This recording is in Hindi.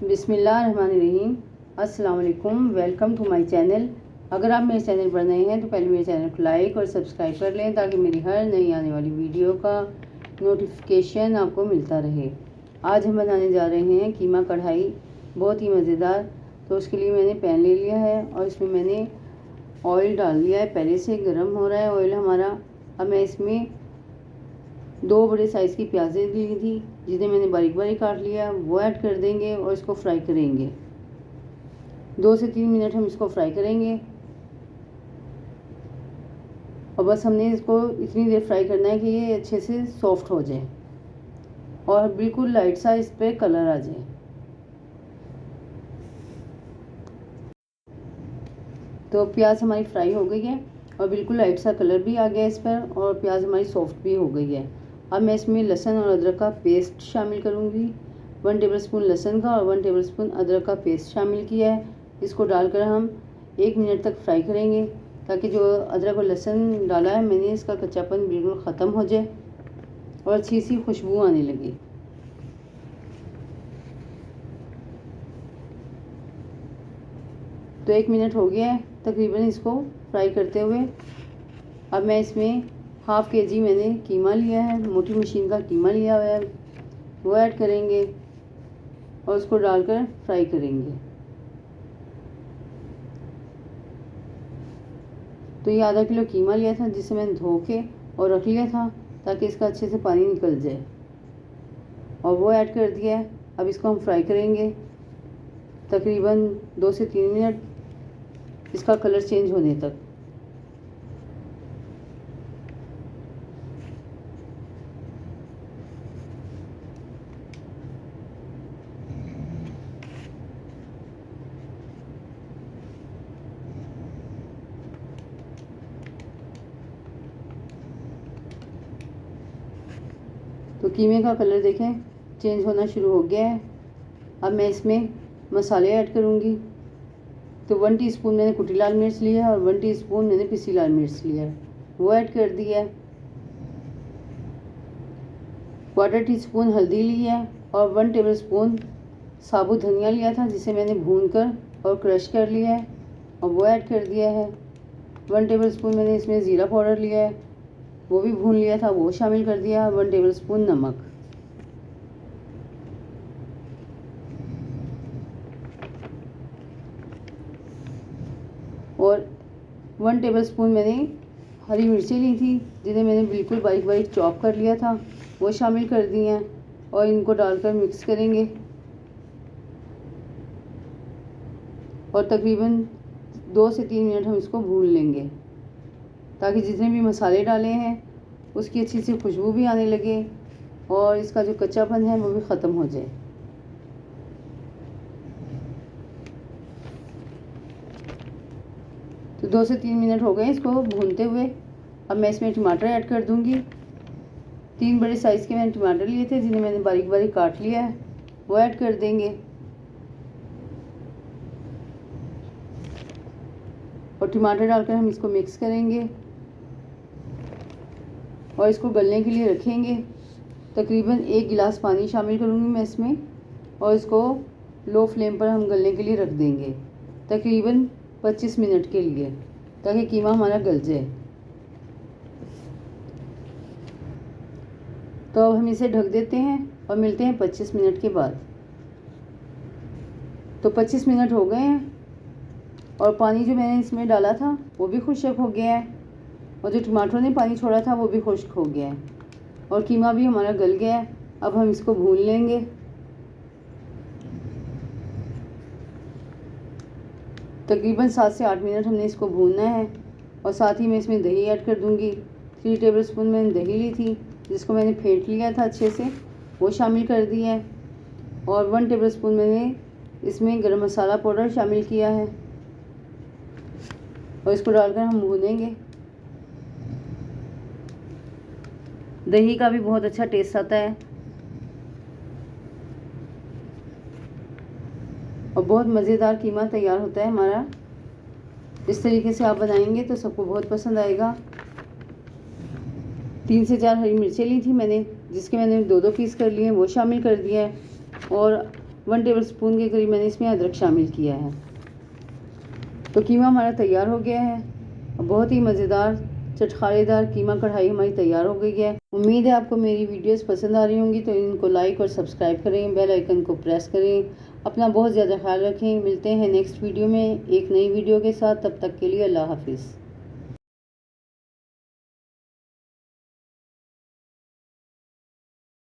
बिस्मिल्लाहिर्रहमानिर्रहीम। अस्सलाम वालेकुम। Welcome to my channel. अगर आप मेरे चैनल पर नए हैं तो पहले मेरे चैनल को लाइक और सब्सक्राइब कर लें ताकि मेरी हर नई आने वाली वीडियो का नोटिफिकेशन आपको मिलता रहे। आज हम बनाने जा रहे हैं कीमा कढ़ाई, बहुत ही मज़ेदार। तो उसके लिए मैंने पैन ले लिया है और इसमें मैंने ऑयल डाल दिया है। पहले से गर्म हो रहा है ऑयल हमारा। अब मैं इसमें 2 बड़े साइज़ की प्याज़ें ली थी जिन्हें मैंने बारीक बारीक काट लिया, वो ऐड कर देंगे और इसको फ्राई करेंगे। 2 से 3 मिनट हम इसको फ्राई करेंगे और बस हमने इसको इतनी देर फ्राई करना है कि ये अच्छे से सॉफ्ट हो जाए और बिल्कुल लाइट सा इस पर कलर आ जाए। तो प्याज हमारी फ्राई हो गई है और बिल्कुल लाइट सा कलर भी आ गया इस पर और प्याज हमारी सॉफ्ट भी हो गई है। अब मैं इसमें लहसुन और अदरक का पेस्ट शामिल करूँगी। 1 टेबलस्पून लहसुन का और 1 टेबलस्पून अदरक का पेस्ट शामिल किया है। इसको डालकर हम 1 मिनट तक फ्राई करेंगे ताकि जो अदरक और लहसुन डाला है मैंने इसका कच्चापन बिल्कुल ख़त्म हो जाए और अच्छी सी खुशबू आने लगे। तो 1 मिनट हो गया है तकरीबन इसको फ्राई करते हुए। अब मैं इसमें हाफ़ kg मैंने कीमा लिया है, मोटी मशीन का कीमा लिया हुआ है, वो ऐड करेंगे और उसको डालकर फ्राई करेंगे। तो ये आधा किलो कीमा लिया था जिसे मैंने धो के और रख लिया था ताकि इसका अच्छे से पानी निकल जाए और वो ऐड कर दिया है। अब इसको हम फ्राई करेंगे तकरीबन 2 से 3 मिनट, इसका कलर चेंज होने तक। तो कीमे का कलर देखें चेंज होना शुरू हो गया है। अब मैं इसमें मसाले ऐड करूँगी। तो 1 टीस्पून मैंने कुटी लाल मिर्च लिया है और 1 टीस्पून मैंने पिसी लाल मिर्च लिया है, वो ऐड कर दिया है। 1/4 टीस्पून हल्दी ली है और 1 टेबलस्पून साबुत धनिया लिया था जिसे मैंने भूनकर और क्रश कर लिया है और वो ऐड कर दिया है। 1 टेबलस्पून मैंने इसमें ज़ीरा पाउडर लिया है, वो भी भून लिया था, वो शामिल कर दिया। 1 टेबलस्पून नमक और 1 टेबलस्पून मैंने हरी मिर्चें ली थी जिन्हें मैंने बिल्कुल बारीक बारीक चॉप कर लिया था, वो शामिल कर दी हैं और इनको डालकर मिक्स करेंगे और तकरीबन 2 से 3 मिनट हम इसको भून लेंगे ताकि जितने भी मसाले डाले हैं उसकी अच्छी सी खुशबू भी आने लगे और इसका जो कच्चापन है वो भी ख़त्म हो जाए। तो 2 से 3 मिनट हो गए इसको भूनते हुए। अब मैं इसमें टमाटर ऐड कर दूंगी। 3 बड़े साइज़ के मैंने टमाटर लिए थे जिन्हें मैंने बारीक बारीक काट लिया है, वो ऐड कर देंगे और टमाटर डालकर हम इसको मिक्स करेंगे और इसको गलने के लिए रखेंगे। तकरीबन 1 गिलास पानी शामिल करूँगी मैं इसमें और इसको लो फ्लेम पर हम गलने के लिए रख देंगे तकरीबन 25 मिनट के लिए ताकि कीमा हमारा गल जाए। तो अब हम इसे ढक देते हैं और मिलते हैं 25 मिनट के बाद। तो 25 मिनट हो गए हैं और पानी जो मैंने इसमें डाला था वो भी खुश्क हो गया है और जो टमाटरों ने पानी छोड़ा था वो भी खुश्क हो गया है और कीमा भी हमारा गल गया है। अब हम इसको भून लेंगे। तकरीबन 7 से 8 मिनट हमने इसको भूनना है और साथ ही मैं इसमें दही ऐड कर दूंगी। 3 टेबलस्पून मैंने दही ली थी जिसको मैंने फेंट लिया था अच्छे से, वो शामिल कर दिया है और 1 टेबलस्पून मैंने इसमें गरम मसाला पाउडर शामिल किया है और इसको डालकर हम भूनेंगे। दही का भी बहुत अच्छा टेस्ट आता है और बहुत मज़ेदार कीमा तैयार होता है हमारा। इस तरीके से आप बनाएंगे तो सबको बहुत पसंद आएगा। 3 से 4 हरी मिर्चें ली थी मैंने जिसके मैंने 2-2 पीस कर लिए हैं, वो शामिल कर दिया है और 1 टेबलस्पून के करीब मैंने इसमें अदरक शामिल किया है। तो कीमा हमारा तैयार हो गया है। बहुत ही मज़ेदार चटखारेदार कीमा कढ़ाई हमारी तैयार हो गई है। उम्मीद है आपको मेरी वीडियोस पसंद आ रही होंगी, तो इनको लाइक और सब्सक्राइब करें, बेल आइकन को प्रेस करें। अपना बहुत ज़्यादा ख्याल रखें। मिलते हैं नेक्स्ट वीडियो में एक नई वीडियो के साथ। तब तक के लिए अल्लाह हाफिज़।